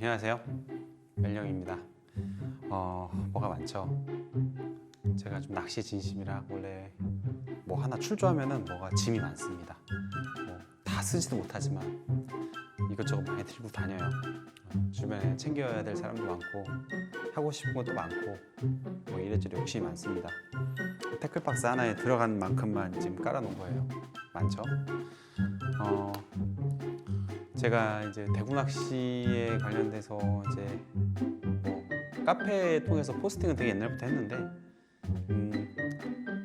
안녕하세요. 멜령입니다. 뭐가 많죠. 제가 좀 낚시 진심이라 원래 뭐 하나 출조하면은 뭐가 짐이 많습니다. 다 쓰지도 못하지만 이것저것 많이 들고 다녀요. 주변에 챙겨야 될 사람도 많고 하고 싶은 것도 많고 뭐 이래저래 욕심이 많습니다. 태클박스 하나에 들어간 만큼만 지금 깔아놓은 거예요. 많죠? 제가 이제 대구 낚시에 관련돼서 이제 뭐 카페 통해서 포스팅은 되게 옛날부터 했는데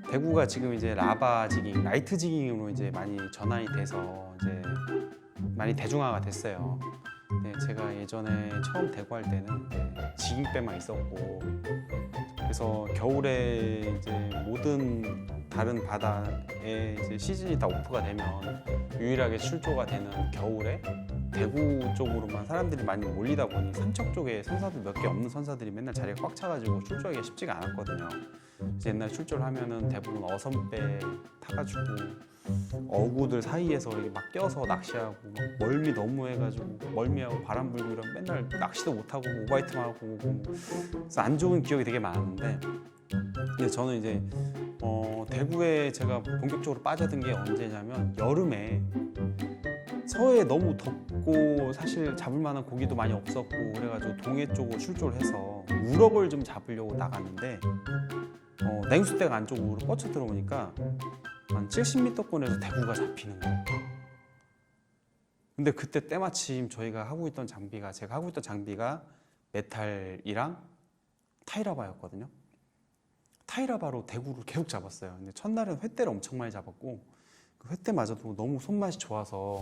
대구가 지금 이제 라바 지깅, 라이트 지깅으로 이제 많이 전환이 돼서 이제 많이 대중화가 됐어요. 근데 제가 예전에 처음 대구 할 때는 지깅배만 있었고 그래서 겨울에 이제 모든 다른 바다에 이제 시즌이 다 오프가 되면 유일하게 출조가 되는 겨울에 대구 쪽으로만 사람들이 많이 몰리다 보니 삼척 쪽에 선사들 몇 개 없는 선사들이 맨날 자리가 꽉 차가지고 출조하기가 쉽지가 않았거든요. 그래서 옛날 출조를 하면은 대부분 어선배 타가지고 어구들 사이에서 이렇게 막 껴서 낚시하고 막 멀미 너무 해가지고 멀미하고 바람 불고 이러면 맨날 낚시도 못하고 오바이트만 하고 그래서 안 좋은 기억이 되게 많았는데 근데 저는 이제 대구에 제가 본격적으로 빠져든 게 언제냐면 여름에 서해 너무 덥고 사실 잡을 만한 고기도 많이 없었고 그래가지고 동해 쪽으로 출조를 해서 우럭을 좀 잡으려고 나갔는데 냉수대가 안쪽으로 뻗쳐 들어오니까 한 70m권에서 대구가 잡히는 거예요. 근데 그때 때마침 제가 하고 있던 장비가 메탈이랑 타이라바였거든요. 타이라바로 대구를 계속 잡았어요. 근데 첫날은 횟대를 엄청 많이 잡았고 그 횟대마저도 너무 손맛이 좋아서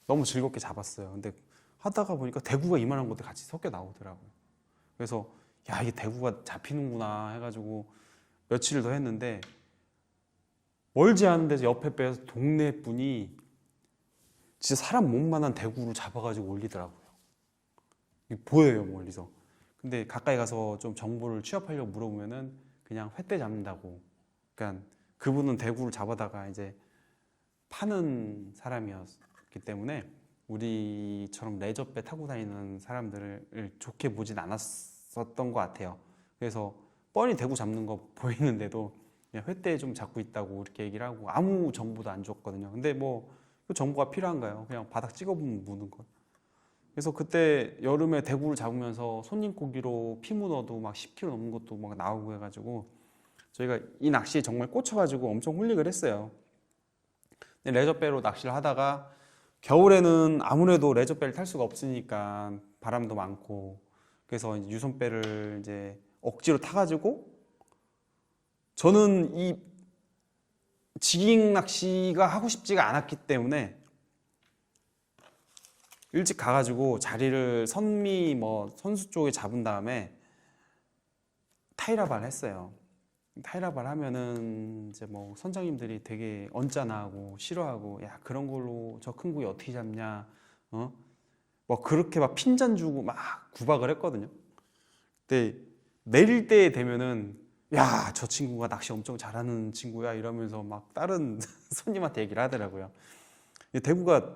너무 즐겁게 잡았어요. 근데 하다가 보니까 대구가 이만한 것도 같이 섞여 나오더라고요. 그래서 야, 이게 대구가 잡히는구나 해가지고 며칠을 더 했는데 멀지 않은 데서 옆에 배에서 동네 분이 진짜 사람 몸만한 대구를 잡아가지고 올리더라고요. 이게 보여요, 멀리서. 근데 가까이 가서 좀 정보를 취합하려고 물어보면은 그냥 횟대 잡는다고. 그러니까 그분은 대구를 잡아다가 이제 파는 사람이었기 때문에 우리처럼 레저배 타고 다니는 사람들을 좋게 보진 않았었던 것 같아요. 그래서 뻔히 대구 잡는 거 보이는데도 그냥 횟대 좀 잡고 있다고 이렇게 얘기를 하고 아무 정보도 안 줬거든요. 근데 뭐 그 정보가 필요한가요? 그냥 바닥 찍어보면 무는 걸. 그래서 그때 여름에 대구를 잡으면서 손님 고기로 피 문어도 막 10kg 넘는 것도 막 나오고 해가지고 저희가 이 낚시에 정말 꽂혀가지고 엄청 홀릭을 했어요. 근데 레저배로 낚시를 하다가 겨울에는 아무래도 레저배를 탈 수가 없으니까 바람도 많고 그래서 이제 유선배를 이제 억지로 타가지고 저는 이 지깅 낚시가 하고 싶지가 않았기 때문에 일찍 가가지고 자리를 선미 선수 쪽에 잡은 다음에 타이라바를 했어요. 타이라바를 하면은 이제 뭐 선장님들이 되게 언짢아하고 싫어하고 야 그런 걸로 저 큰 고기 어떻게 잡냐 뭐 그렇게 막 핀잔 주고 막 구박을 했거든요. 근데 내릴 때 되면은 야 저 친구가 낚시 엄청 잘하는 친구야 이러면서 막 다른 손님한테 얘기를 하더라고요. 대구가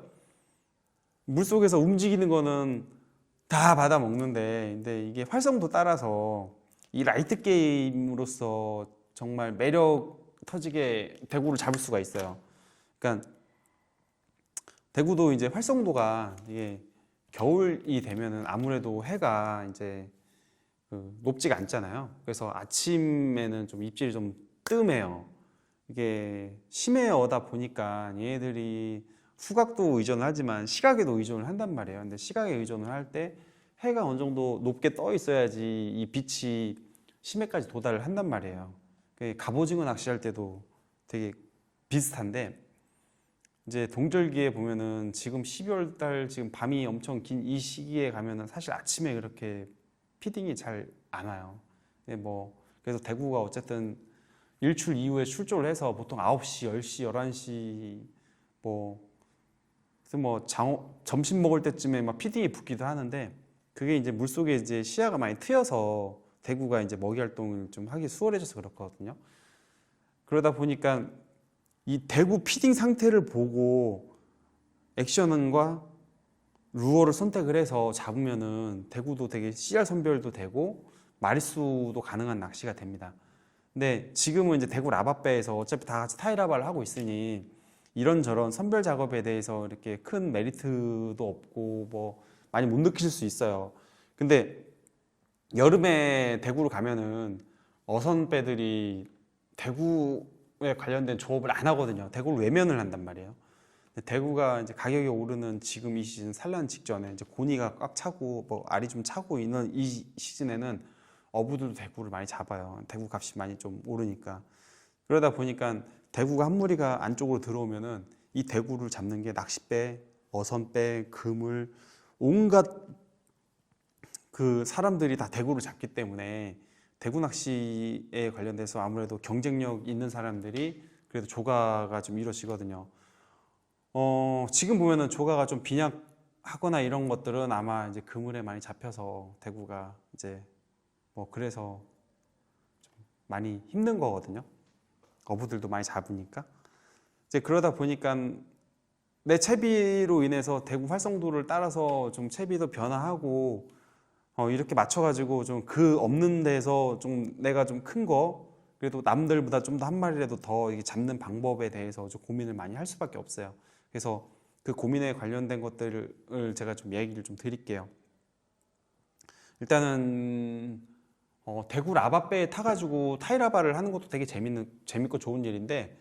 물속에서 움직이는 거는 다 받아 먹는데 근데 이게 활성도 따라서 이 라이트 게임으로서 정말 매력 터지게 대구를 잡을 수가 있어요. 그러니까 대구도 이제 활성도가 이게 겨울이 되면은 아무래도 해가 이제 높지가 않잖아요. 그래서 아침에는 좀 입질이 좀 뜸해요. 이게 심해어다 보니까 얘네들이 후각도 의존을 하지만 시각에도 의존을 한단 말이에요. 근데 시각에 의존을 할 때 해가 어느 정도 높게 떠 있어야지 이 빛이 심해까지 도달을 한단 말이에요. 갑오징어 낚시할 때도 되게 비슷한데 이제 동절기에 보면은 지금 12월 달 지금 밤이 엄청 긴 이 시기에 가면은 사실 아침에 그렇게 피딩이 잘 안 와요. 그래서 대구가 어쨌든 일출 이후에 출조를 해서 보통 9시, 10시, 11시 점심 먹을 때쯤에 막 피딩이 붙기도 하는데 그게 이제 물속에 이제 시야가 많이 트여서 대구가 이제 먹이 활동을 좀 하기 수월해져서 그렇거든요. 그러다 보니까 이 대구 피딩 상태를 보고 액션과 루어를 선택을 해서 잡으면은 대구도 되게 CR 선별도 되고 마리수도 가능한 낚시가 됩니다. 근데 지금은 이제 대구 라바배에서 어차피 다 같이 타이라바를 하고 있으니 이런저런 선별 작업에 대해서 이렇게 큰 메리트도 없고 뭐 많이 못 느끼실 수 있어요. 근데 여름에 대구를 가면은 어선배들이 대구에 관련된 조업을 안 하거든요. 대구를 외면을 한단 말이에요. 근데 대구가 이제 가격이 오르는 지금 이 시즌 산란 직전에 이제 고니가 꽉 차고 뭐 알이 좀 차고 있는 이 시즌에는 어부들도 대구를 많이 잡아요. 대구 값이 많이 좀 오르니까. 그러다 보니까 대구가 한 무리가 안쪽으로 들어오면은 이 대구를 잡는 게 낚싯배, 어선배, 그물, 온갖 그 사람들이 다 대구를 잡기 때문에 대구 낚시에 관련돼서 아무래도 경쟁력 있는 사람들이 그래도 조가가 좀 이루어지거든요. 지금 보면은 조가가 좀 빈약하거나 이런 것들은 아마 이제 그물에 많이 잡혀서 대구가 이제 뭐 그래서 좀 많이 힘든 거거든요. 어부들도 많이 잡으니까. 이제 그러다 보니까 내 채비로 인해서 대구 활성도를 따라서 좀 채비도 변화하고 이렇게 맞춰가지고 좀 그 없는 데서 좀 내가 좀 큰 거 그래도 남들보다 좀 더 한 마리라도 더 이게 잡는 방법에 대해서 좀 고민을 많이 할 수밖에 없어요. 그래서 그 고민에 관련된 것들을 제가 좀 얘기를 좀 드릴게요. 일단은 대구 라바배에 타가지고 타이라바를 하는 것도 되게 재밌고 좋은 일인데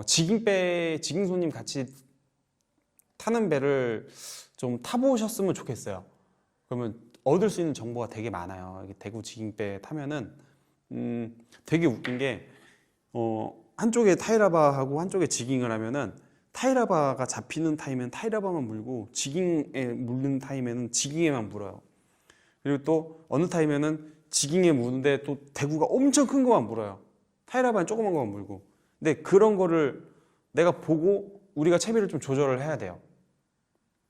지깅 손님 같이 타는 배를 좀 타보셨으면 좋겠어요. 그러면 얻을 수 있는 정보가 되게 많아요. 대구 지깅배 타면은 되게 웃긴 게 한쪽에 타이라바하고 한쪽에 지깅을 하면은 타이라바가 잡히는 타임엔 타이라바만 물고 지깅에 물는 타임에는 지깅에만 물어요. 그리고 또 어느 타임에는 지깅에 무는데 또 대구가 엄청 큰 거만 물어요. 타이라바는 조그만 거만 물고. 근데 그런 거를 내가 보고 우리가 채비를 좀 조절을 해야 돼요.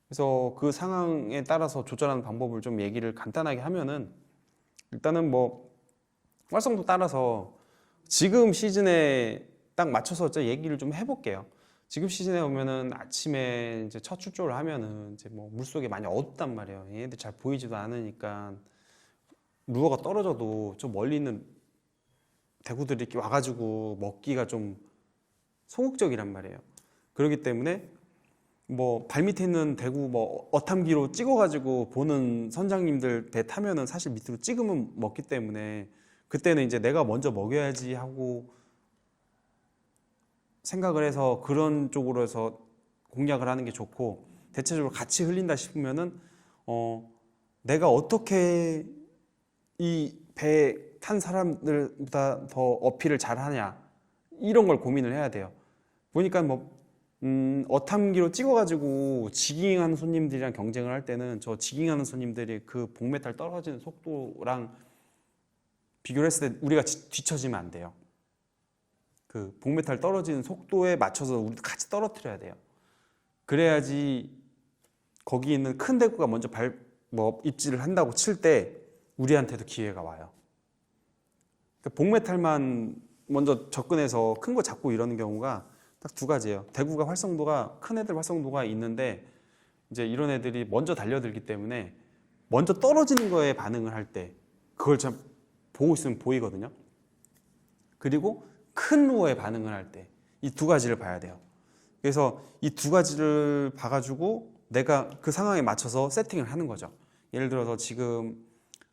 그래서 그 상황에 따라서 조절하는 방법을 좀 얘기를 간단하게 하면은 일단은 뭐 활성도 따라서 지금 시즌에 딱 맞춰서 얘기를 좀 해볼게요. 지금 시즌에 오면은 아침에 이제 첫 출조를 하면은 이제 뭐 물속에 많이 어둡단 말이에요. 얘네들 잘 보이지도 않으니까 루어가 떨어져도 좀 멀리 있는 대구들이 이렇게 와가지고 먹기가 좀 소극적이란 말이에요. 그렇기 때문에 뭐 발밑에 있는 대구 뭐 어탐기로 찍어가지고 보는 선장님들 배 타면은 사실 밑으로 찍으면 먹기 때문에 그때는 이제 내가 먼저 먹여야지 하고 생각을 해서 그런 쪽으로 해서 공략을 하는 게 좋고, 대체적으로 같이 흘린다 싶으면은 내가 어떻게 이 배 탄 사람들보다 더 어필을 잘하냐 이런 걸 고민을 해야 돼요. 보니까 뭐 어탐기로 찍어가지고 지깅하는 손님들이랑 경쟁을 할 때는 저 지깅하는 손님들이 그 복메탈 떨어지는 속도랑 비교를 했을 때 우리가 뒤처지면 안 돼요. 그 복메탈 떨어지는 속도에 맞춰서 우리도 같이 떨어뜨려야 돼요. 그래야지 거기 있는 큰 대구가 먼저 입질을 한다고 칠 때 우리한테도 기회가 와요. 그러니까 복메탈만 먼저 접근해서 큰 거 잡고 이러는 경우가 딱 두 가지예요. 대구가 활성도가 큰 애들 활성도가 있는데 이제 이런 애들이 먼저 달려들기 때문에 먼저 떨어지는 거에 반응을 할 때 그걸 참 보고 있으면 보이거든요. 그리고 큰 루어에 반응을 할 때 이 두 가지를 봐야 돼요. 그래서 이 두 가지를 봐가지고 내가 그 상황에 맞춰서 세팅을 하는 거죠. 예를 들어서 지금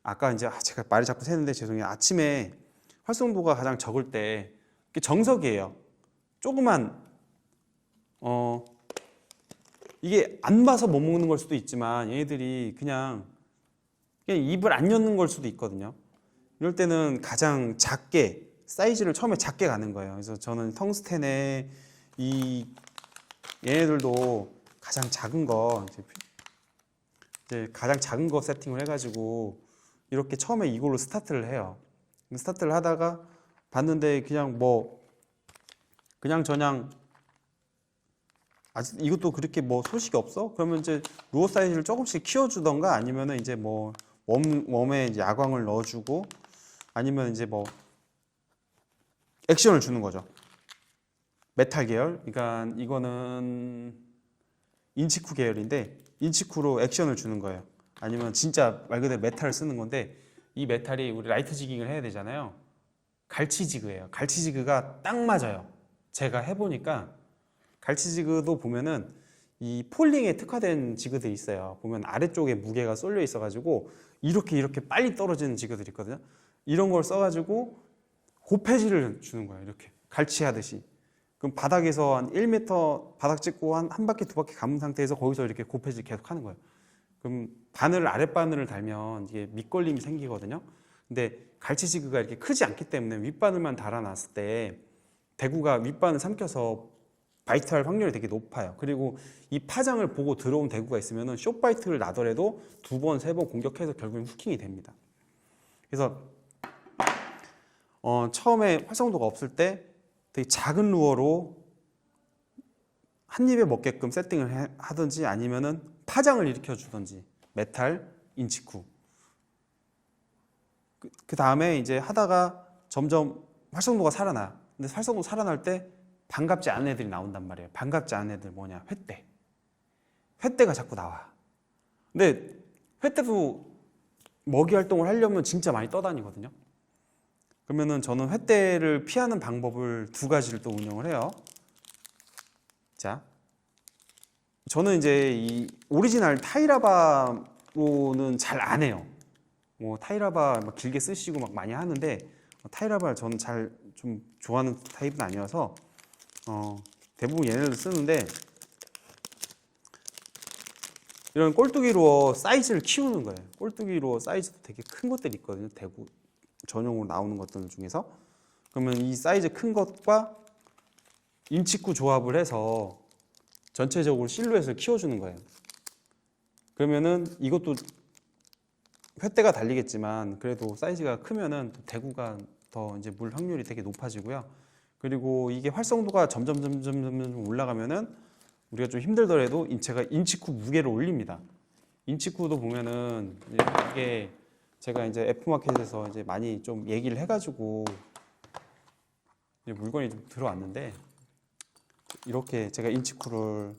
아까 이제 제가 말이 자꾸 새는데 죄송해요. 아침에 활성도가 가장 적을 때 정석이에요. 조그만 이게 안 봐서 못 먹는 걸 수도 있지만 얘네들이 그냥 입을 안 여는 걸 수도 있거든요. 이럴 때는 가장 작게 사이즈를 처음에 작게 가는 거예요. 그래서 저는 텅스텐에 얘네들도 가장 작은 거 이제 가장 작은 거 세팅을 해가지고 이렇게 처음에 이걸로 스타트를 해요. 스타트를 하다가 봤는데 그냥 저냥 아직 이것도 그렇게 소식이 없어? 그러면 이제 루어 사이즈를 조금씩 키워주던가 아니면은 이제 웜에 이제 야광을 넣어주고 아니면 이제 액션을 주는 거죠. 메탈 계열, 그러니까 이거는 인치쿠 계열인데 인치쿠로 액션을 주는 거예요. 아니면 진짜 말 그대로 메탈을 쓰는 건데 이 메탈이 우리 라이트 지깅을 해야 되잖아요. 갈치지그예요. 갈치지그가 딱 맞아요. 제가 해보니까 갈치지그도 보면은 이 폴링에 특화된 지그들이 있어요. 보면 아래쪽에 무게가 쏠려 있어가지고 이렇게 빨리 떨어지는 지그들이 있거든요. 이런 걸 써가지고 고패질을 주는 거예요. 이렇게 갈치하듯이. 그럼 바닥에서 한 1m 바닥 찍고 한 바퀴 두 바퀴 감은 상태에서 거기서 이렇게 고패질 계속 하는 거예요. 그럼 바늘 아랫바늘을 달면 이게 밑걸림이 생기거든요. 근데 갈치지그가 이렇게 크지 않기 때문에 윗바늘만 달아놨을 때 대구가 윗바늘 삼켜서 바이트할 확률이 되게 높아요. 그리고 이 파장을 보고 들어온 대구가 있으면 숏바이트를 나더라도 2번, 3번 공격해서 결국엔 후킹이 됩니다. 그래서 처음에 활성도가 없을 때 되게 작은 루어로 한 입에 먹게끔 세팅을 하든지 아니면은 파장을 일으켜 주든지 메탈, 인치쿠. 그 다음에 이제 하다가 점점 활성도가 살아나. 근데 활성도 살아날 때 반갑지 않은 애들이 나온단 말이에요. 반갑지 않은 애들 뭐냐? 횟대. 횟대가 자꾸 나와. 근데 횟대도 먹이 활동을 하려면 진짜 많이 떠다니거든요. 그러면은 저는 횟대를 피하는 방법을 2가지를 또 운영을 해요. 자, 저는 이제 이 오리지널 타이라바로는 잘 안 해요. 뭐 타이라바 막 길게 쓰시고 막 많이 하는데 타이라바 저는 잘 좀 좋아하는 타입은 아니어서 대부분 얘네들 쓰는데 이런 꼴뚜기 루어 사이즈를 키우는 거예요. 꼴뚜기 루어 사이즈도 되게 큰 것들이 있거든요. 대구 전용으로 나오는 것들 중에서. 그러면 이 사이즈 큰 것과 인치쿠 조합을 해서 전체적으로 실루엣을 키워주는 거예요. 그러면은 이것도 횟대가 달리겠지만 그래도 사이즈가 크면은 대구가 더 이제 물 확률이 되게 높아지고요. 그리고 이게 활성도가 점점 올라가면은 우리가 좀 힘들더라도 제가 인치쿠 무게를 올립니다. 인치쿠도 보면은 이게 제가 이제 F마켓에서 이제 많이 좀 얘기를 해가지고 이제 물건이 좀 들어왔는데 이렇게 제가 인치쿠를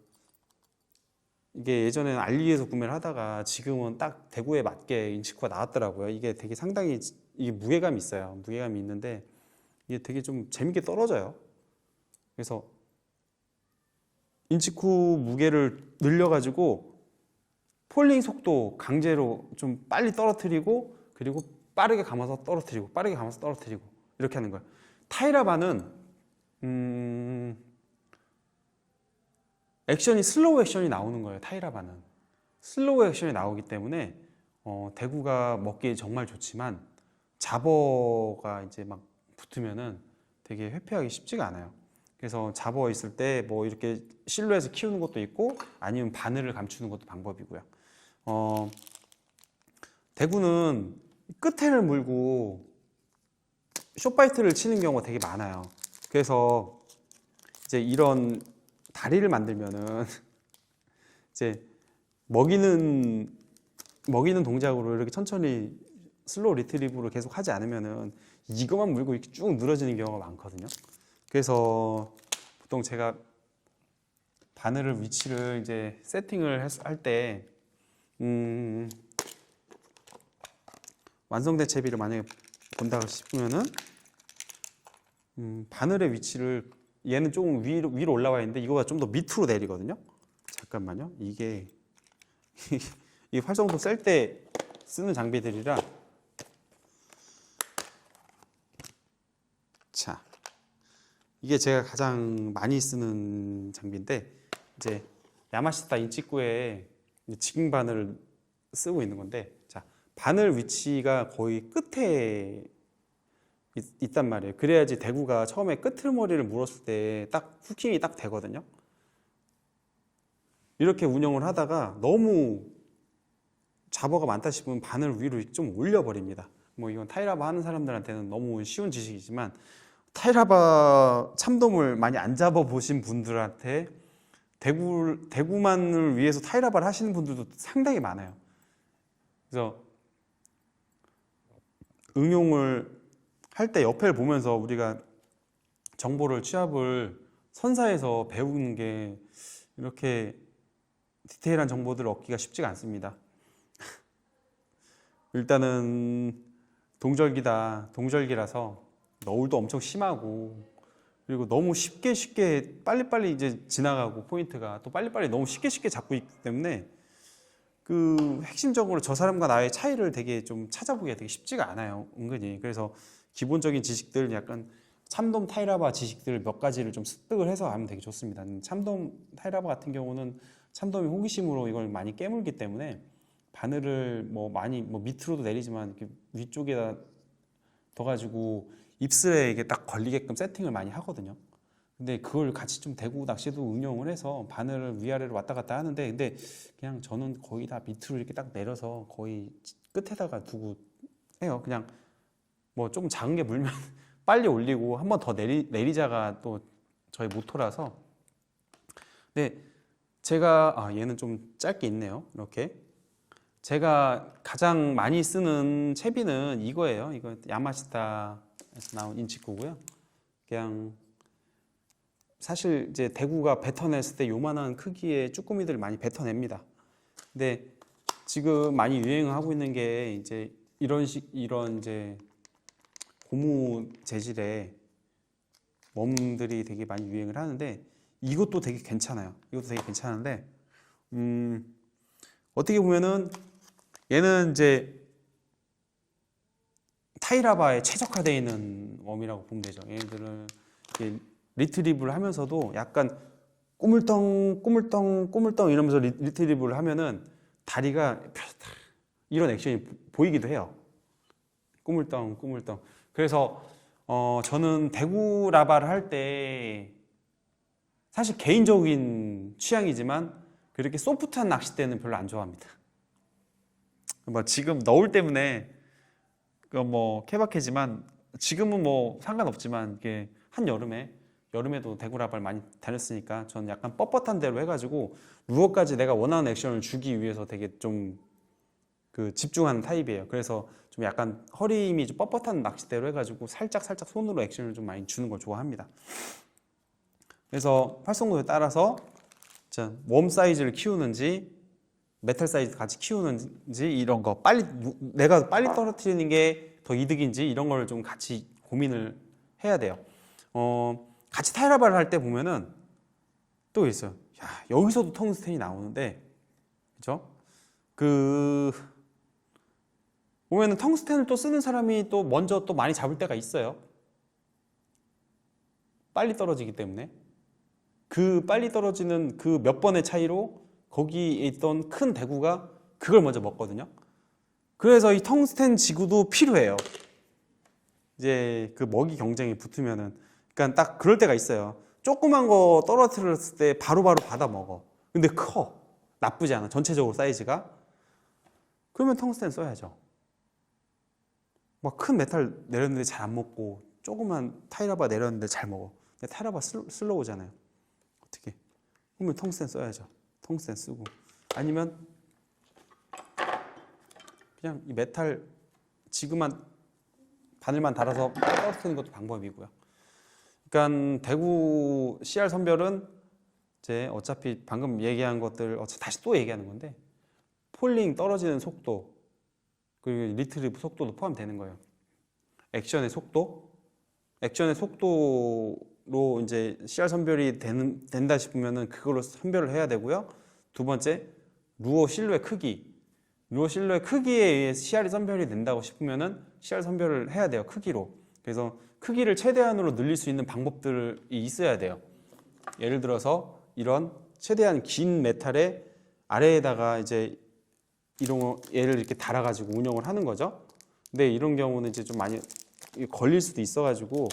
이게 예전에는 알리에서 구매를 하다가 지금은 딱 대구에 맞게 인치쿠가 나왔더라고요. 이게 되게 상당히 이게 무게감이 있어요. 무게감이 있는데 이게 되게 좀 재밌게 떨어져요. 그래서 인치쿠 무게를 늘려가지고 폴링 속도 강제로 좀 빨리 떨어뜨리고 그리고 빠르게 감아서 떨어뜨리고 빠르게 감아서 떨어뜨리고 이렇게 하는 거예요. 타이라바는 액션이 슬로우 액션이 나오는 거예요. 타이라바는 슬로우 액션이 나오기 때문에 대구가 먹기에 정말 좋지만 잡어가 이제 막 붙으면은 되게 회피하기 쉽지가 않아요. 그래서 잡어 있을 때 뭐 이렇게 실루엣을 키우는 것도 있고 아니면 바늘을 감추는 것도 방법이고요. 대구는 끝에를 물고 숏바이트를 치는 경우가 되게 많아요. 그래서 이제 이런 다리를 만들면은 이제 먹이는 동작으로 이렇게 천천히 슬로우 리트리브를 계속 하지 않으면은 이거만 물고 이렇게 쭉 늘어지는 경우가 많거든요. 그래서 보통 제가 바늘을 위치를 이제 세팅을 할 때 완성된 채비를 만약에 본다 싶으면은 바늘의 위치를 얘는 조금 위로 올라와 있는데 이거가 좀 더 밑으로 내리거든요. 잠깐만요. 이게 이 활성도 셀 때 쓰는 장비들이라 자 이게 제가 가장 많이 쓰는 장비인데 이제 야마시타 인치쿠에 지깅 바늘을 쓰고 있는 건데 자 바늘 위치가 거의 끝에 있단 말이에요. 그래야지 대구가 처음에 끄트머리를 물었을 때 딱 후킹이 딱 되거든요. 이렇게 운영을 하다가 너무 잡어가 많다 싶으면 바늘 위로 좀 올려버립니다. 뭐 이건 타이라바 하는 사람들한테는 너무 쉬운 지식이지만 타이라바 참돔을 많이 안 잡아보신 분들한테 대구만을 위해서 타이라바를 하시는 분들도 상당히 많아요. 그래서 응용을 할 때 옆을 보면서 우리가 정보를 취합을 선사해서 배우는 게 이렇게 디테일한 정보들을 얻기가 쉽지가 않습니다. 일단은 동절기라서 너울도 엄청 심하고, 그리고 너무 쉽게 빨리빨리 이제 지나가고, 포인트가 또 빨리빨리 너무 쉽게 잡고 있기 때문에 그 핵심적으로 저 사람과 나의 차이를 되게 좀 찾아보기가 되게 쉽지가 않아요, 은근히. 그래서 기본적인 지식들, 약간 참돔 타이라바 지식들 몇 가지를 좀 습득을 해서 하면 되게 좋습니다. 참돔 타이라바 같은 경우는 참돔이 호기심으로 이걸 많이 깨물기 때문에 바늘을 뭐 많이 뭐 밑으로도 내리지만 이렇게 위쪽에다 더 가지고 입술에 이게 딱 걸리게끔 세팅을 많이 하거든요. 근데 그걸 같이 좀 대구 낚시도 응용을 해서 바늘을 위아래로 왔다 갔다 하는데, 근데 그냥 저는 거의 다 밑으로 이렇게 딱 내려서 거의 끝에다가 두고 해요. 그냥 뭐 조금 작은 게 물면 빨리 올리고 한 번 더 내리자가 또 저희 모토라서. 근데 제가 얘는 좀 짧게 있네요. 이렇게 제가 가장 많이 쓰는 채비는 이거예요. 이거 야마시타에서 나온 인치코고요. 그냥 사실 이제 대구가 뱉어냈을 때 요만한 크기의 쭈꾸미들을 많이 뱉어냅니다. 근데 지금 많이 유행하고 있는 게 이제 이런 이제 고무 재질의 웜들이 되게 많이 유행을 하는데, 이것도 되게 괜찮아요. 이것도 되게 괜찮은데, 어떻게 보면은 얘는 이제 타이라바에 최적화되어 있는 웜이라고 보면 되죠. 얘네들은 리트리브를 하면서도 약간 꾸물덩 이러면서 리트리브를 하면은 다리가 이런 액션이 보이기도 해요. 꾸물덩. 그래서 저는 대구 라바를 할 때 사실 개인적인 취향이지만 그렇게 소프트한 낚싯대는 별로 안 좋아합니다. 뭐 지금 너울 때문에 뭐 케바케지만 지금은 뭐 상관없지만, 이게 여름에도 대구 라바를 많이 다녔으니까 저는 약간 뻣뻣한 대로 해가지고 루어까지 내가 원하는 액션을 주기 위해서 되게 좀 그 집중하는 타입이에요. 그래서 좀 약간 허리 힘이 좀 뻣뻣한 낚싯대로 해가지고 살짝 손으로 액션을 좀 많이 주는 걸 좋아합니다. 그래서 활성도에 따라서 웜 사이즈를 키우는지 메탈 사이즈 같이 키우는지, 이런 거 내가 빨리 떨어뜨리는 게 더 이득인지, 이런 걸 좀 같이 고민을 해야 돼요. 같이 타이라바를 할 때 보면은 또 있어요. 야, 여기서도 텅스텐이 나오는데, 그죠? 보면은 텅스텐을 또 쓰는 사람이 또 먼저 또 많이 잡을 때가 있어요. 빨리 떨어지기 때문에. 그 빨리 떨어지는 그 몇 번의 차이로 거기에 있던 큰 대구가 그걸 먼저 먹거든요. 그래서 이 텅스텐 지구도 필요해요. 이제 그 먹이 경쟁이 붙으면은, 그러니까 딱 그럴 때가 있어요. 조그만 거 떨어뜨렸을 때 바로바로 받아 먹어. 근데 나쁘지 않아, 전체적으로 사이즈가. 그러면 텅스텐 써야죠. 막 큰 메탈 내렸는데 잘 안 먹고, 조그만 타이라바 내렸는데 잘 먹어. 근데 타이라바 슬로우잖아요. 어떻게? 그러면 텅스텐 써야죠. 텅스텐 쓰고, 아니면 그냥 이 메탈 지그만 바늘만 달아서 떨어뜨리는 것도 방법이고요. 그러니까 대구 CR 선별은 이제 어차피 방금 얘기한 것들 다시 또 얘기하는 건데, 폴링 떨어지는 속도, 그리고 리트리브 속도도 포함되는 거예요. 액션의 속도로 이제 CR 선별이 된다 싶으면은 그걸로 선별을 해야 되고요. 두 번째, 루어 실루엣 크기. 루어 실루엣 크기에 의해 CR이 선별이 된다고 싶으면은 CR 선별을 해야 돼요, 크기로. 그래서 크기를 최대한으로 늘릴 수 있는 방법들이 있어야 돼요. 예를 들어서 이런 최대한 긴 메탈의 아래에다가 이제 얘를 이렇게 달아가지고 운영을 하는 거죠. 근데 이런 경우는 이제 좀 많이 걸릴 수도 있어가지고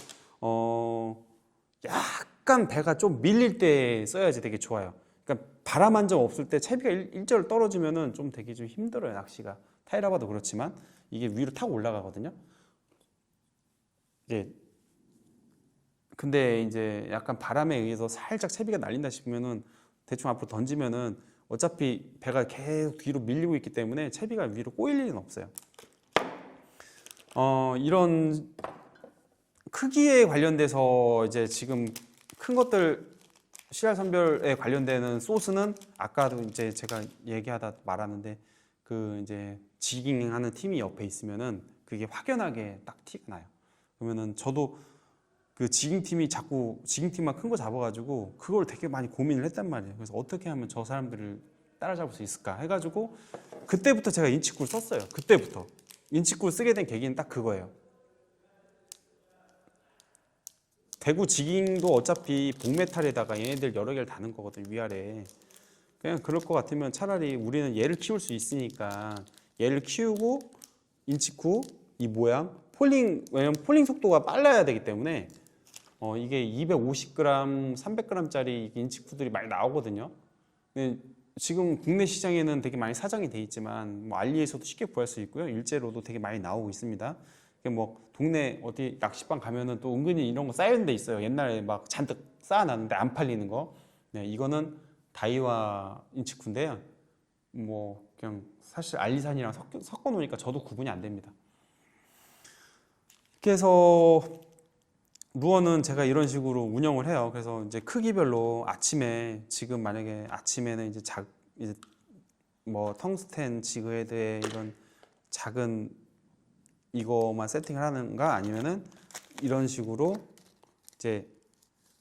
약간 배가 좀 밀릴 때 써야지 되게 좋아요. 그러니까 바람 한 점 없을 때 채비가 일절 떨어지면은 좀 되게 좀 힘들어요, 낚시가. 타이라바도 그렇지만 이게 위로 타고 올라가거든요. 근데 이제 약간 바람에 의해서 살짝 채비가 날린다 싶으면은 대충 앞으로 던지면은 어차피 배가 계속 뒤로 밀리고 있기 때문에 채비가 위로 꼬일 일은 없어요. 이런 크기에 관련돼서 이제 지금 큰 것들 씨알 선별에 관련되는 소스는 아까도 이제 제가 얘기하다 말았는데 그 이제 지깅하는 팀이 옆에 있으면은 그게 확연하게 딱 티가 나요. 그러면은 저도 그 지깅팀이 자꾸 지깅팀만 큰 거 잡아가지고 그걸 되게 많이 고민을 했단 말이에요. 그래서 어떻게 하면 저 사람들을 따라잡을 수 있을까 해가지고 그때부터 제가 인치쿨 썼어요. 그때부터 인치쿨 쓰게 된 계기는 딱 그거예요. 대구 지깅도 어차피 복메탈에다가 얘네들 여러 개를 다는 거거든, 위아래. 그냥 그럴 것 같으면 차라리 우리는 얘를 키울 수 있으니까 얘를 키우고 인치쿠 이 모양 폴링, 왜냐면 폴링 속도가 빨라야 되기 때문에 이게 250g, 300g짜리 인치쿠들이 많이 나오거든요. 근데 지금 국내 시장에는 되게 많이 사정이 돼 있지만 뭐 알리에서도 쉽게 구할 수 있고요. 일제로도 되게 많이 나오고 있습니다. 뭐 동네 어디 낚시방 가면은 또 은근히 이런 거 쌓여있는 데 있어요. 옛날에 막 잔뜩 쌓아놨는데 안 팔리는 거. 네, 이거는 다이와 인치쿠인데요. 뭐 그냥 사실 알리산이랑 섞어 놓으니까 저도 구분이 안 됩니다. 그래서 루어는 제가 이런 식으로 운영을 해요. 그래서 이제 크기별로 아침에 지금 만약에 아침에는 이제 뭐 텅스텐 지그헤드에 이런 작은 이거만 세팅을 하는가 아니면은 이런 식으로 이제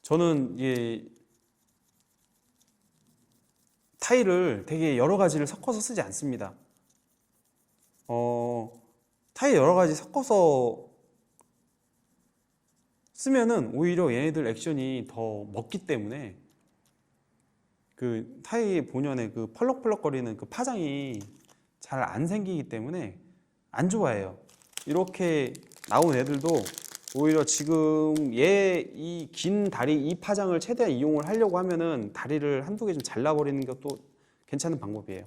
저는 이게 타일을 되게 여러 가지를 섞어서 쓰지 않습니다. 타일 여러 가지 섞어서 쓰면은 오히려 얘네들 액션이 더 먹기 때문에 그 타일 본연의 그 펄럭펄럭거리는 그 파장이 잘 안 생기기 때문에 안 좋아해요. 이렇게 나온 애들도 오히려 지금 얘 이 긴 다리 이 파장을 최대한 이용을 하려고 하면은 다리를 한두 개 좀 잘라버리는 것도 괜찮은 방법이에요.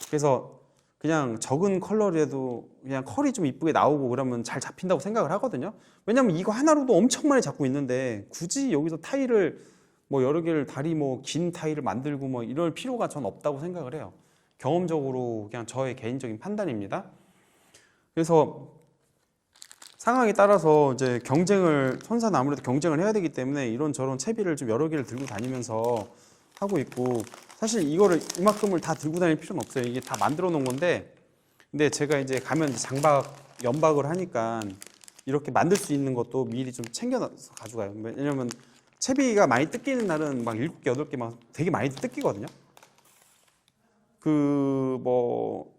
그래서 그냥 적은 컬러라도 그냥 컬이 좀 이쁘게 나오고 그러면 잘 잡힌다고 생각을 하거든요. 왜냐면 이거 하나로도 엄청 많이 잡고 있는데 굳이 여기서 타일을 뭐 여러 개를 다리 뭐 긴 타일을 만들고 뭐 이럴 필요가 전 없다고 생각을 해요. 경험적으로 그냥 저의 개인적인 판단입니다. 그래서 상황에 따라서 이제 선사는 아무래도 경쟁을 해야 되기 때문에 이런저런 채비를 좀 여러 개를 들고 다니면서 하고 있고, 사실 이거를 이만큼을 다 들고 다닐 필요는 없어요. 이게 다 만들어 놓은 건데, 근데 제가 이제 가면 이제 연박을 하니까 이렇게 만들 수 있는 것도 미리 좀 챙겨서 가져가요. 왜냐면 채비가 많이 뜯기는 날은 막 7개, 8개 막 되게 많이 뜯기거든요. 뭐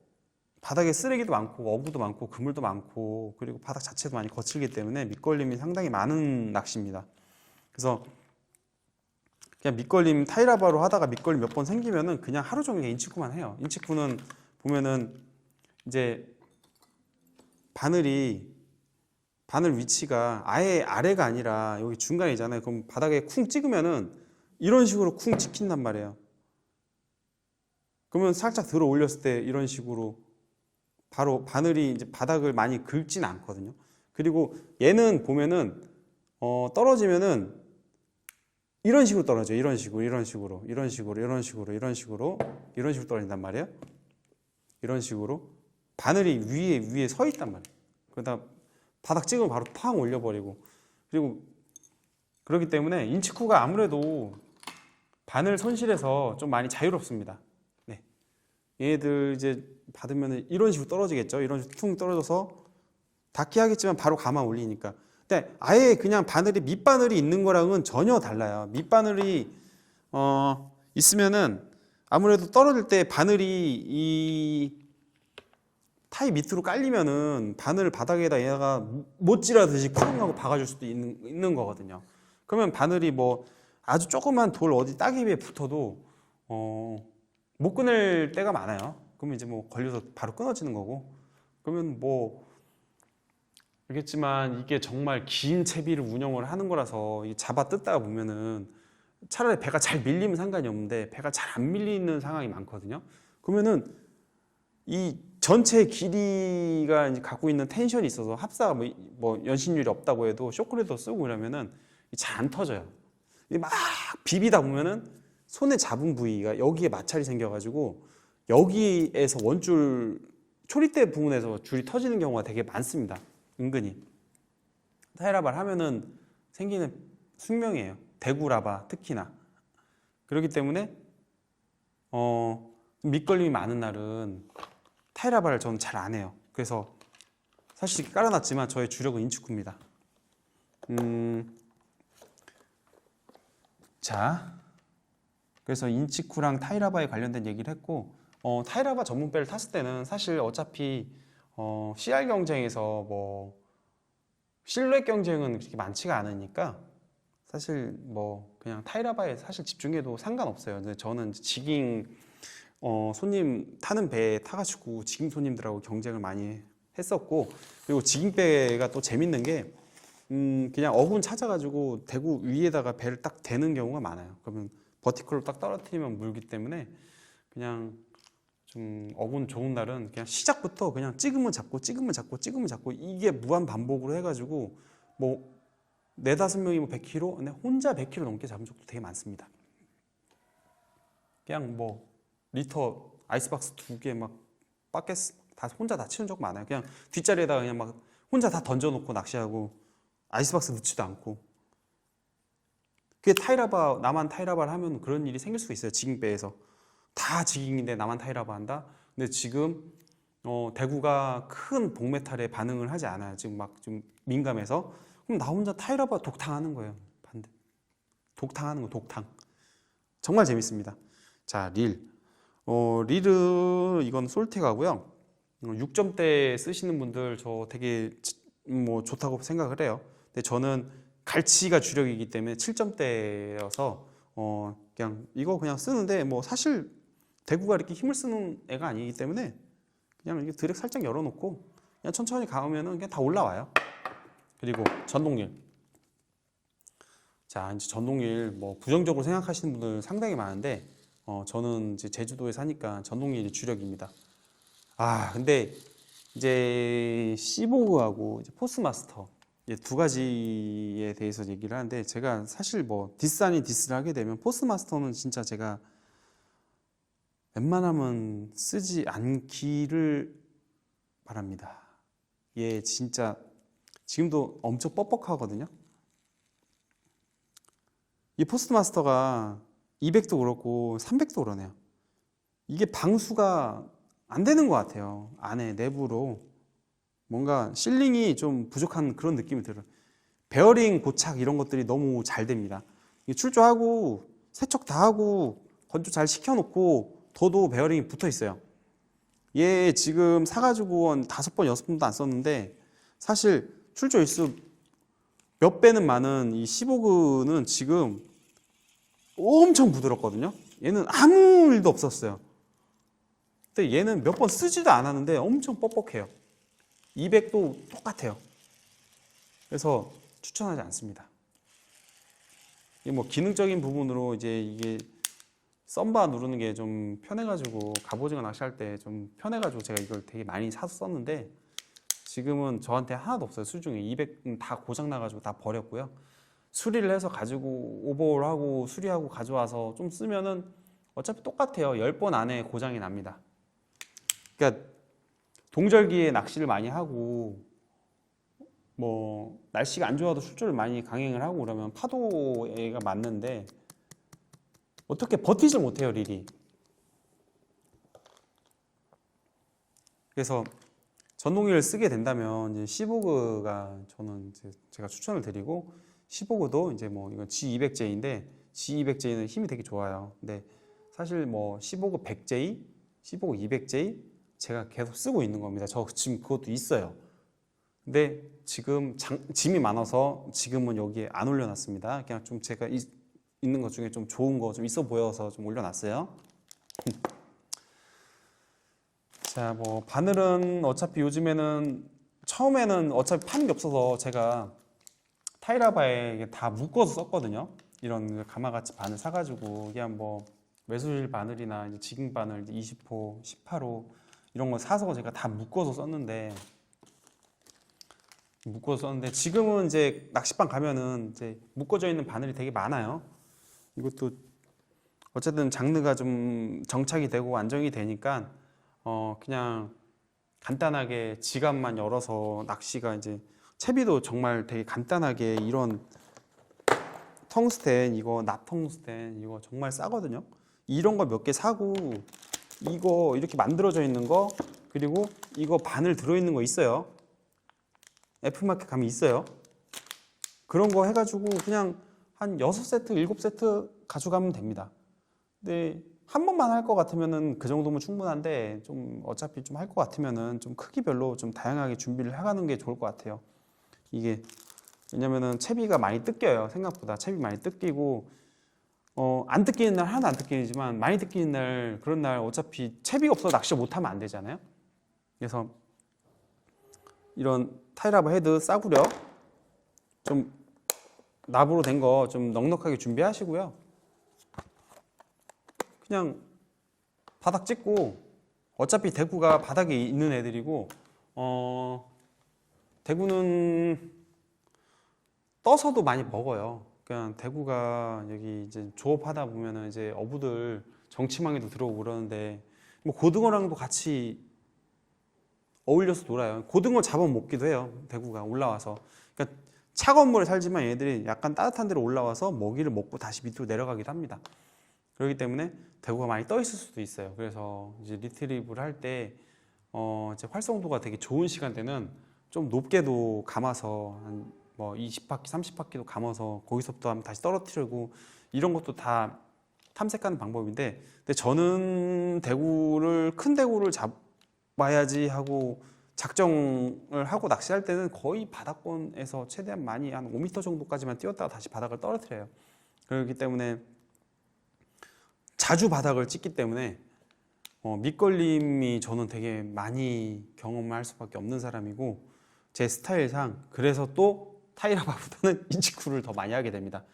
바닥에 쓰레기도 많고 어부도 많고 그물도 많고 그리고 바닥 자체도 많이 거칠기 때문에 밑걸림이 상당히 많은 낚시입니다. 그래서 그냥 밑걸림 타이라바로 하다가 밑걸림 몇 번 생기면은 그냥 하루 종일 인치쿠만 해요. 인치쿠는 보면은 이제 바늘 위치가 아예 아래가 아니라 여기 중간이잖아요. 그럼 바닥에 쿵 찍으면은 이런 식으로 쿵 찍힌단 말이에요. 그러면 살짝 들어 올렸을 때 이런 식으로 바로 바늘이 이제 바닥을 많이 긁진 않거든요. 그리고 얘는 보면은 떨어지면은 이런 식으로 떨어져요. 이런 식으로 떨어진단 말이에요. 이런 식으로 바늘이 위에 서 있단 말이에요. 그러다 바닥 찍으면 바로 팡 올려버리고, 그리고 그렇기 때문에 인치쿠가 아무래도 바늘 손실에서 좀 많이 자유롭습니다. 네. 얘들 이제 받으면 이런 식으로 떨어지겠죠. 이런 식으로 퉁 떨어져서 닿기 하겠지만 바로 감아 올리니까. 근데 아예 그냥 바늘이 밑바늘이 있는 거랑은 전혀 달라요. 밑바늘이 있으면은 아무래도 떨어질 때 바늘이 이 타이 밑으로 깔리면은 바늘 바닥에다 얘가 못질하듯이 쿵 하고 박아줄 수도 있는 거거든요. 그러면 바늘이 뭐 아주 조그만 돌 어디 따개 위에 붙어도 못 끊을 때가 많아요. 그러면 이제 뭐 걸려서 바로 끊어지는 거고, 그러면 뭐 알겠지만 이게 정말 긴 채비를 운영을 하는 거라서 잡아 뜯다가 보면은 차라리 배가 잘 밀리면 상관이 없는데 배가 잘 안 밀리는 상황이 많거든요. 그러면은 이 전체 길이가 이제 갖고 있는 텐션이 있어서 합사가 뭐 연신율이 없다고 해도 쇼크레더 쓰고 이러면은 잘 안 터져요. 막 비비다 보면은 손에 잡은 부위가 여기에 마찰이 생겨가지고 여기에서 원줄 초리대 부분에서 줄이 터지는 경우가 되게 많습니다. 은근히 타이라바를 하면은 생기는 숙명이에요. 대구 라바 특히나. 그렇기 때문에 밑걸림이 많은 날은 타이라바를 저는 잘 안 해요. 그래서 사실 깔아놨지만 저의 주력은 인치쿠입니다. 자, 그래서 인치쿠랑 타이라바에 관련된 얘기를 했고, 타이라바 전문배를 탔을 때는 사실 어차피 CR 경쟁에서 뭐 실루엣 경쟁은 그렇게 많지가 않으니까 사실 뭐 그냥 타이라바에 사실 집중해도 상관없어요. 근데 저는 지깅 손님 타는 배에 타가지고 지깅 손님들하고 경쟁을 많이 했었고, 그리고 지깅 배가 또 재밌는 게 그냥 어군 찾아가지고 대구 위에다가 배를 딱 대는 경우가 많아요. 그러면 버티컬로 딱 떨어뜨리면 물기 때문에 그냥 좀 어군 좋은 날은 그냥 시작부터 그냥 찍으면 잡고 찍으면 잡고 찍으면 잡고 이게 무한 반복으로 해가지고 뭐 네다섯 명이 뭐 100kg, 근데 혼자 100kg 넘게 잡은 적도 되게 많습니다. 그냥 뭐 리터 아이스박스 2개 막 바켓 다 혼자 다 치운 적 많아요. 그냥 뒷자리에다가 그냥 막 혼자 다 던져놓고 낚시하고 아이스박스 넣지도 않고. 그게 타이라바, 나만 타이라바를 하면 그런 일이 생길 수가 있어요. 지깅배에서 다 지깅인데 나만 타이라바 한다. 근데 지금 대구가 큰 복메탈에 반응을 하지 않아요. 지금 막 좀 민감해서. 그럼 나 혼자 타이라바 독탕하는 거예요. 반대. 독탕하는 거, 독탕. 정말 재밌습니다. 자, 릴. 릴은 이건 솔텍하고요. 6점대 쓰시는 분들 저 되게 뭐 좋다고 생각을 해요. 근데 저는 갈치가 주력이기 때문에 7점대여서 그냥 이거 그냥 쓰는데 뭐 사실 대구가 이렇게 힘을 쓰는 애가 아니기 때문에 그냥 이렇게 드랙 살짝 열어놓고 그냥 천천히 가면은 그냥 다 올라와요. 그리고 전동릴. 자, 이제 전동릴 뭐 부정적으로 생각하시는 분들 상당히 많은데 저는 이제 제주도에 사니까 전동릴이 주력입니다. 근데 이제 시보그하고 이제 포스마스터 두 가지에 대해서 얘기를 하는데, 제가 사실 뭐 디스 아닌 디스를 하게 되면 포스마스터는 진짜 제가 웬만하면 쓰지 않기를 바랍니다. 얘 진짜 지금도 엄청 뻑뻑하거든요. 이 포스마스터가 200도 그렇고 300도 그러네요. 이게 방수가 안 되는 것 같아요. 안에 내부로 뭔가 실링이 좀 부족한 그런 느낌이 들어요. 베어링 고착 이런 것들이 너무 잘 됩니다. 출조하고 세척 다 하고 건조 잘 시켜놓고 둬도 베어링이 붙어 있어요. 얘 지금 사가지고 한 5번 6번도 안 썼는데 사실 출조 일수 몇 배는 많은 이 15그는 지금 엄청 부드럽거든요. 얘는 아무 일도 없었어요. 근데 얘는 몇 번 쓰지도 않았는데 엄청 뻑뻑해요. 200도 똑같아요. 그래서 추천하지 않습니다. 이게 뭐 기능적인 부분으로 이제 이게 썸바 누르는 게 좀 편해가지고 갑오징어 낚시할 때 좀 편해가지고 제가 이걸 되게 많이 사서 썼는데 지금은 저한테 하나도 없어요. 수중에 200 다 고장 나가지고 다 버렸고요. 수리를 해서 가지고 오버홀하고 수리하고 가져와서 좀 쓰면은 어차피 똑같아요. 10번 안에 고장이 납니다. 그러니까 동절기에 낚시를 많이 하고 뭐 날씨가 안 좋아도 출조를 많이 강행을 하고 그러면 파도가 맞는데 어떻게 버티질 못해요, 릴이. 그래서 전동릴을 쓰게 된다면 이제 시보그가 저는 이제 제가 추천을 드리고, 시보그도 이제 뭐 이건 G200J인데 G200J는 힘이 되게 좋아요. 근데 사실 뭐 시보그 100J, 시보그 200J 제가 계속 쓰고 있는 겁니다. 저 지금 그것도 있어요. 근데 지금 짐이 많아서 지금은 여기에 안 올려놨습니다. 그냥 좀 제가 있는 것 중에 좀 좋은 거 좀 있어 보여서 좀 올려놨어요. 자, 뭐 바늘은 어차피 요즘에는 처음에는 어차피 파는 게 없어서 제가 타이라바에 다 묶어서 썼거든요. 이런 가마같이 바늘 사가지고 그냥 뭐 외술 바늘이나 이제 지깅 바늘 20호, 18호 이런 거 사서 제가 다 묶어서 썼는데 지금은 이제 낚시방 가면은 이제 묶어져 있는 바늘이 되게 많아요. 이것도 어쨌든 장르가 좀 정착이 되고 안정이 되니까 그냥 간단하게 지갑만 열어서 낚시가 이제 채비도 정말 되게 간단하게 이런 텅스텐 이거 납텅스텐 이거 정말 싸거든요. 이런 거 몇 개 사고 이거 이렇게 만들어져 있는 거 그리고 이거 바늘 들어있는 거 있어요. F마켓 가면 있어요. 그런 거 해가지고 그냥 한 6세트, 7세트 가져가면 됩니다. 근데 한 번만 할 것 같으면은 그 정도면 충분한데 좀 어차피 좀 할 것 같으면은 좀 크기별로 좀 다양하게 준비를 해가는 게 좋을 것 같아요. 이게 왜냐면은 채비가 많이 뜯겨요. 생각보다 채비 많이 뜯기고 안 뜯기는 날 하나도 안 뜯기지만 많이 뜯기는 날 그런 날 어차피 채비가 없어서 낚시 못하면 안 되잖아요. 그래서 이런 타이라바 헤드 싸구려 좀 납으로 된 거 좀 넉넉하게 준비하시고요. 그냥 바닥 찍고 어차피 대구가 바닥에 있는 애들이고 대구는 떠서도 많이 먹어요. 그냥 대구가 여기 이제 조업하다 보면은 이제 어부들 정치망에도 들어오고 그러는데 뭐 고등어랑도 같이 어울려서 놀아요. 고등어 잡아 먹기도 해요. 대구가 올라와서. 그러니까 차가운 물에 살지만 얘들이 약간 따뜻한 데로 올라와서 먹이를 먹고 다시 밑으로 내려가기도 합니다. 그렇기 때문에 대구가 많이 떠 있을 수도 있어요. 그래서 이제 리트리브를 할 때 이제 활성도가 되게 좋은 시간대는 좀 높게도 감아서 한 뭐 20바퀴, 30바퀴도 감아서 거기서부터 하면 다시 떨어뜨리고 이런 것도 다 탐색하는 방법인데 근데 저는 대구를 큰 대구를 잡아야지 하고 작정을 하고 낚시할 때는 거의 바닥권에서 최대한 많이 한 5m 정도까지만 띄웠다가 다시 바닥을 떨어뜨려요. 그렇기 때문에 자주 바닥을 찍기 때문에 밑걸림이 저는 되게 많이 경험할 수밖에 없는 사람이고 제 스타일상 그래서 또 타이라바보다는 인치쿠를 더 많이 하게 됩니다.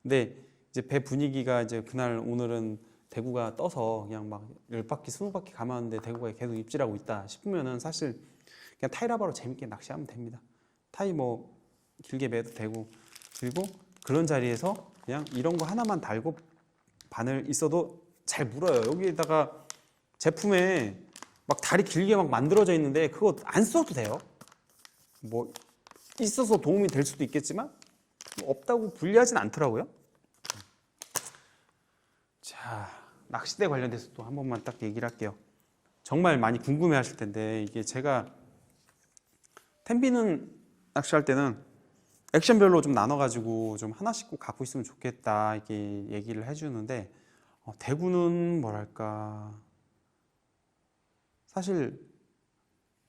근데 이제 배 분위기가 이제 그날 오늘은 대구가 떠서 그냥 막 10바퀴, 20바퀴 감았는데 대구가 계속 입질하고 있다 싶으면은 사실 그냥 타이라바로 재밌게 낚시하면 됩니다. 타이 뭐 길게 매도 되고 그리고 그런 자리에서 그냥 이런 거 하나만 달고 바늘 있어도 잘 물어요. 여기에다가 제품에 막 다리 길게 막 만들어져 있는데 그거 안 써도 돼요. 뭐 있어서 도움이 될 수도 있겠지만 없다고 불리하진 않더라고요. 자, 낚싯대 관련돼서 또 한 번만 딱 얘기를 할게요. 정말 많이 궁금해 하실 텐데 이게 제가 텐비는 낚시할 때는 액션별로 좀 나눠가지고 좀 하나씩 꼭 갖고 있으면 좋겠다 이렇게 얘기를 해주는데 대구는 뭐랄까 사실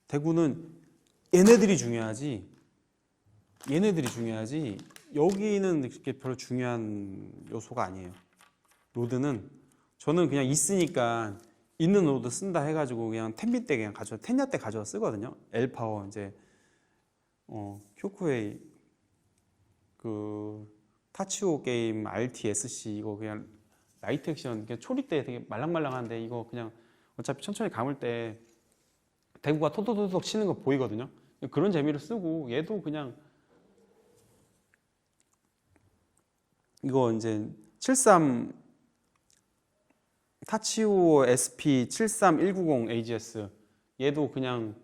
대구는 얘네들이 중요하지 여기는 그렇게 별로 중요한 요소가 아니에요. 로드는 저는 그냥 있으니까 있는 로드 쓴다 해가지고 그냥 텐비 때 그냥 텐야 때 가져와 쓰거든요. 엘파워 이제 쿄코의 그 타치오 게임 RTSC 이거 그냥 라이트 액션 초리 때 되게 말랑말랑한데 이거 그냥 어차피 천천히 감을 때 대구가 토토토톡 치는 거 보이거든요. 그런 재미로 쓰고 얘도 그냥 이거 이제 73 타치오 SP 73190 AGS 얘도 그냥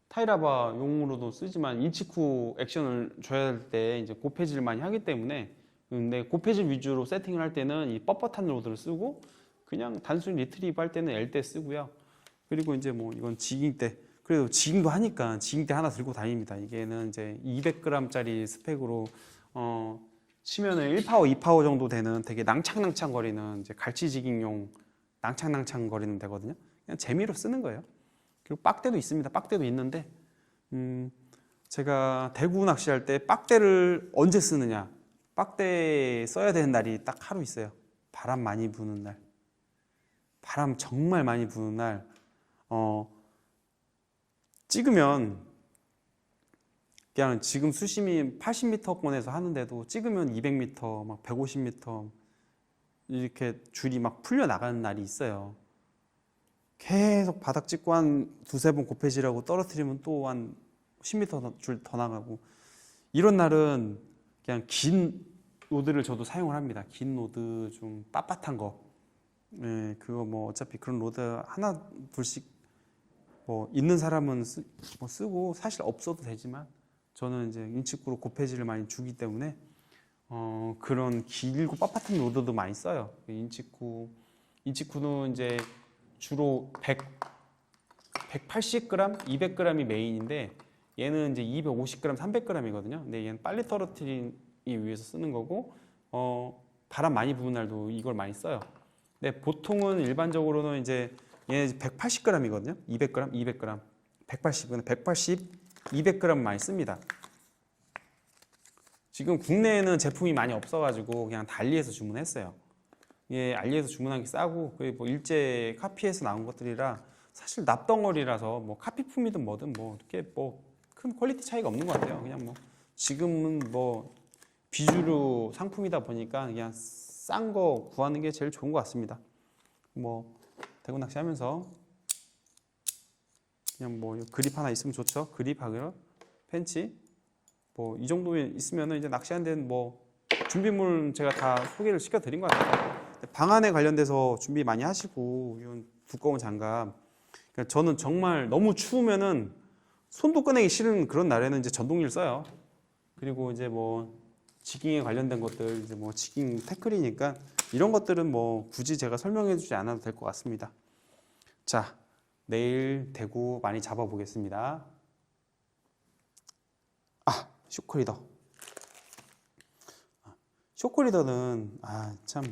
타이라바 용으로도 쓰지만 인치쿠 액션을 줘야 할 때 이제 고폐질을 많이 하기 때문에 근데 고폐질 위주로 세팅을 할 때는 이 뻣뻣한 로드를 쓰고 그냥 단순히 리트리브 할 때는 L대 쓰고요. 그리고 이제 뭐 이건 지깅대 그래도 지깅도 하니까 지깅대 하나 들고 다닙니다. 이게는 이제 200g짜리 스펙으로 치면은 1파워, 2파워 정도 되는 되게 낭창낭창 거리는 이제 갈치 지깅용 낭창낭창 거리는 되거든요. 그냥 재미로 쓰는 거예요. 그리고 빡대도 있습니다. 빡대도 있는데 제가 대구 낚시할 때 빡대를 언제 쓰느냐 빡대 써야 되는 날이 딱 하루 있어요. 바람 많이 부는 날 바람 정말 많이 부는 날 찍으면 그냥 지금 수심이 80m권에서 하는데도 찍으면 200m, 막 150m 이렇게 줄이 막 풀려 나가는 날이 있어요. 계속 바닥 찍고 한 두세 번 고패질하고 떨어뜨리면 또 한 10m 줄 더 나가고 이런 날은 그냥 긴 로드를 저도 사용을 합니다. 긴 로드 좀 빳빳한 거 그거 뭐 어차피 그런 로드 하나 둘씩 뭐 있는 사람은 쓰고 사실 없어도 되지만 저는 이제 인치쿠로 고폐질을 많이 주기 때문에 그런 길고 빳빳한 로드도 많이 써요. 인치쿠는 이제 주로 180g, 200g이 메인인데 얘는 이제 250g, 300g이거든요. 근데 얘는 빨리 떨어뜨리기 위해서 쓰는 거고 바람 많이 부는 날도 이걸 많이 써요. 근데 보통은 일반적으로는 이제 얘는 180g이거든요. 200g, 200g, 180, 200g 많이 씁니다. 지금 국내에는 제품이 많이 없어가지고 그냥 알리에서 주문했어요. 예, 알리에서 주문한 게 싸고 뭐 일제 카피에서 나온 것들이라 사실 납덩어리라서 뭐 카피품이든 뭐든 뭐 이렇게 뭐 큰 퀄리티 차이가 없는 것 같아요. 그냥 뭐 지금은 뭐 비주류 상품이다 보니까 그냥 싼 거 구하는 게 제일 좋은 것 같습니다. 뭐 대구 낚시하면서 그냥 뭐 그립 하나 있으면 좋죠. 그립하고요, 펜치 뭐 이 정도 있으면은 이제 낚시하는 데는 뭐 준비물 제가 다 소개를 시켜드린 것 같아요. 방안에 관련돼서 준비 많이 하시고 이런 두꺼운 장갑. 그러니까 저는 정말 너무 추우면은 손도 꺼내기 싫은 그런 날에는 이제 전동리를 써요. 그리고 이제 뭐 지깅에 관련된 것들 이제 뭐 지깅 태클이니까 이런 것들은 뭐 굳이 제가 설명해주지 않아도 될 것 같습니다. 자, 내일 대구 많이 잡아보겠습니다. 쇼크리더. 쇼크리더는 참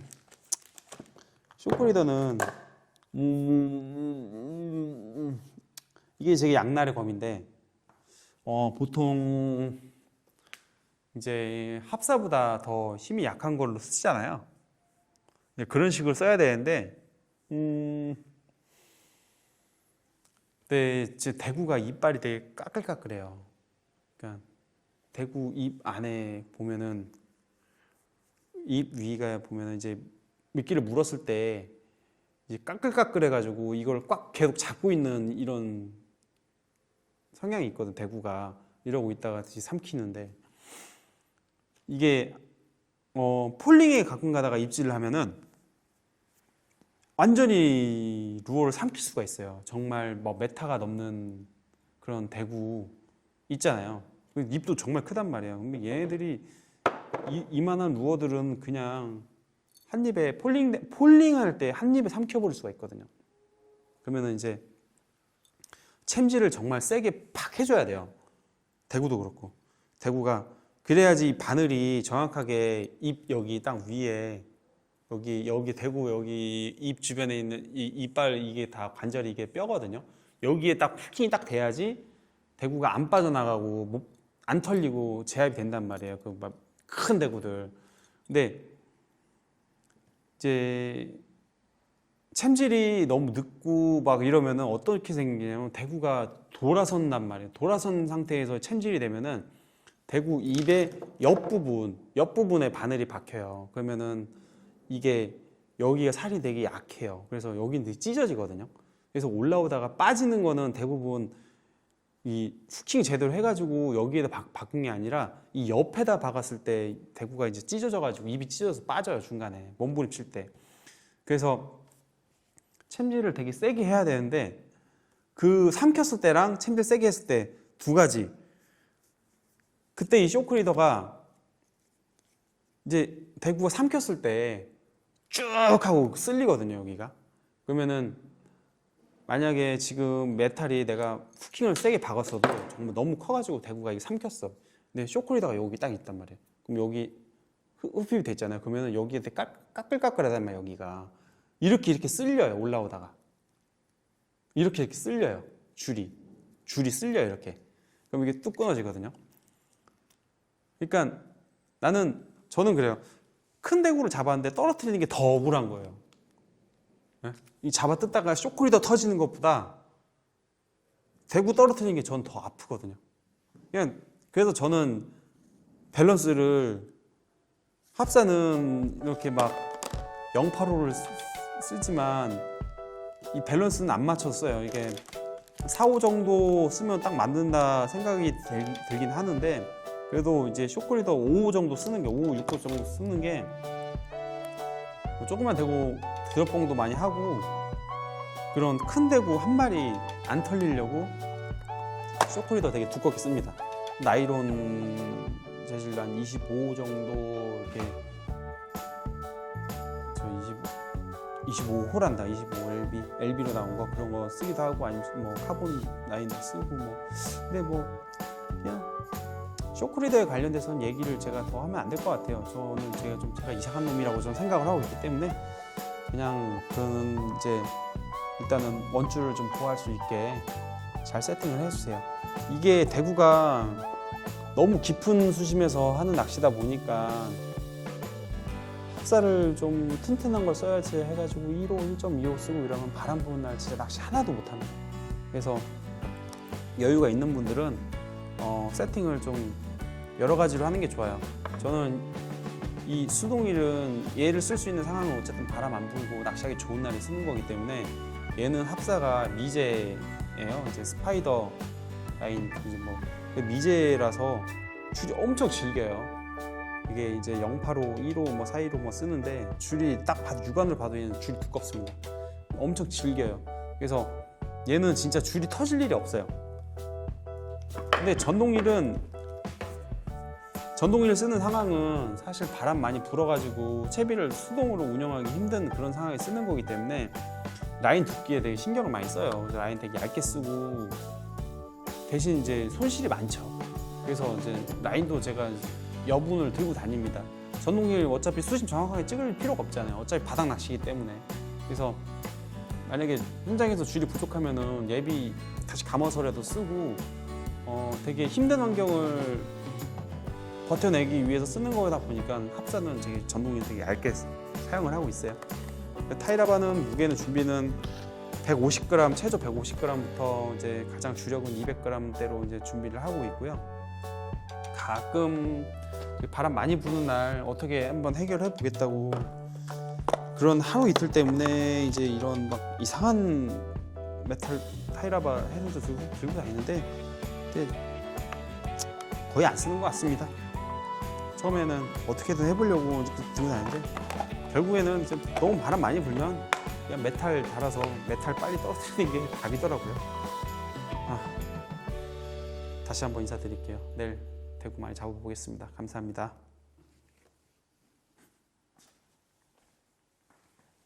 쇼크리더는 이게 되게 양날의 검인데 보통 이제 합사보다 더 힘이 약한 걸로 쓰잖아요. 그런 식으로 써야 되는데 근데 이제 대구가 이빨이 되게 까끌까끌해요. 그러니까 대구 입 안에 보면은 입 위가 보면은 이제 미끼를 물었을 때 이제 까끌까끌해가지고 이걸 꽉 계속 잡고 있는 이런 성향이 있거든. 대구가 이러고 있다가 다시 삼키는데 이게 폴링에 가끔 가다가 입질을 하면은 완전히 루어를 삼킬 수가 있어요. 정말 뭐 메타가 넘는 그런 대구 있잖아요. 입도 정말 크단 말이에요. 근데 얘네들이 이만한 루어들은 그냥 한 입에 폴링할 때 한 입에 삼켜버릴 수가 있거든요. 그러면은 이제 챔질을 정말 세게 팍 해줘야 돼요. 대구도 그렇고. 대구가 그래야지 이 바늘이 정확하게 입 여기 딱 위에 여기 대구 여기 입 주변에 있는 이 이빨 이게 다 관절이 이게 뼈거든요. 여기에 딱 후킹이 딱 돼야지 대구가 안 빠져나가고 안 털리고 제압이 된단 말이에요. 그 막 큰 대구들. 근데 이제 챔질이 너무 늦고 막 이러면은 어떻게 생기냐면 대구가 돌아선단 말이에요. 돌아선 상태에서 챔질이 되면은 대구 입의 옆부분에 바늘이 박혀요. 그러면은 이게 여기가 살이 되게 약해요. 그래서 여기는 되게 찢어지거든요. 그래서 올라오다가 빠지는 거는 대부분 이 후킹 제대로 해가지고 여기에다 박은 게 아니라 이 옆에다 박았을 때 대구가 이제 찢어져가지고 입이 찢어져서 빠져요. 중간에 몸부림 칠 때. 그래서 챔질을 되게 세게 해야 되는데 그 삼켰을 때랑 챔질 세게 했을 때 두 가지. 그때 이 쇼크리더가 이제 대구가 삼켰을 때 쭉 하고 쓸리거든요. 여기가. 그러면은 만약에 지금 메탈이 내가 후킹을 세게 박았어도 정말 너무 커가지고 대구가 이게 삼켰어. 근데 쇼크리더가 여기 딱 있단 말이에요. 그럼 여기 흡입이 됐잖아요. 그러면은 여기에 되게 까끌까끌하단 말이에요. 여기가 이렇게 쓸려요. 올라오다가 이렇게 쓸려요. 줄이 쓸려요. 이렇게. 그럼 이게 뚝 끊어지거든요. 그러니까 저는 그래요. 큰 대구를 잡았는데 떨어뜨리는 게 더 억울한 거예요. 네? 이 잡아 뜯다가 쇼크리더 터지는 것보다 대구 떨어뜨리는 게 전 더 아프거든요. 그래서 저는 밸런스를 합사는 이렇게 막 085를 쓰지만 이 밸런스는 안 맞췄어요. 이게 4, 5 정도 쓰면 딱 맞는다 생각이 들긴 하는데 그래도 이제 쇼크리더 5 정도 쓰는 게 5, 6도 정도 쓰는 게 조그만 대구 드롭봉도 많이 하고 그런 큰 대구 한 마리 안 털리려고 쇼크리더 되게 두껍게 씁니다. 나이론 재질 한 25 정도 이렇게 25호란다. 25 LB로 나온 거 그런 거 쓰기도 하고 아니면 뭐 카본 라인도 쓰고 뭐 근데 뭐 그냥 쇼크리더에 관련돼서는 얘기를 제가 더 하면 안 될 것 같아요. 저는 제가 이상한 놈이라고 저는 생각을 하고 있기 때문에 그냥 그는 이제 일단은 원줄을 좀 보호할 수 있게 잘 세팅을 해주세요. 이게 대구가 너무 깊은 수심에서 하는 낚시다 보니까 합사를 좀 튼튼한 걸 써야지 해가지고 1호, 1.25 쓰고 이러면 바람 부는 날 진짜 낚시 하나도 못합니다. 그래서 여유가 있는 분들은 세팅을 좀 여러 가지로 하는 게 좋아요. 저는 이 수동일은 얘를 쓸 수 있는 상황은 어쨌든 바람 안 불고 낚시하기 좋은 날에 쓰는 거기 때문에 얘는 합사가 미제예요. 이제 스파이더 라인 이제 뭐 미제라서 줄이 엄청 질겨요. 이게 이제 085, 1호, 뭐 415 뭐 쓰는데 줄이 딱 봐도 육안으로 봐도 얘는 줄이 두껍습니다. 엄청 질겨요. 그래서 얘는 진짜 줄이 터질 일이 없어요. 근데 전동일을 쓰는 상황은 사실 바람 많이 불어가지고 채비를 수동으로 운영하기 힘든 그런 상황에 쓰는 거기 때문에 라인 두께에 되게 신경을 많이 써요. 그래서 라인 되게 얇게 쓰고 대신 이제 손실이 많죠. 그래서 이제 라인도 제가 여분을 들고 다닙니다. 전동일 어차피 수심 정확하게 찍을 필요가 없잖아요. 어차피 바닥 낚시이기 때문에. 그래서 만약에 현장에서 줄이 부족하면은 예비 다시 감아서라도 쓰고 되게 힘든 환경을 버텨내기 위해서 쓰는 거다 보니까 합사는 제 전동일 되게 얇게 사용을 하고 있어요. 타이라바는 무게는 준비는 150g, 최저 150g부터 이제 가장 주력은 200g대로 이제 준비를 하고 있고요. 가끔 바람 많이 부는 날 어떻게 한번 해결해 보겠다고 그런 하루 이틀 때문에 이제 이런 막 이상한 메탈 타이라바 헤드도 들고 다니는데 거의 안 쓰는 것 같습니다. 처음에는 어떻게든 해보려고 들고 다니는데 결국에는 이제 너무 바람 많이 불면 그냥 메탈 달아서 메탈 빨리 떨어뜨리는 게 답이더라고요. 다시 한번 인사드릴게요. 내일 대구 많이 잡아보겠습니다. 감사합니다.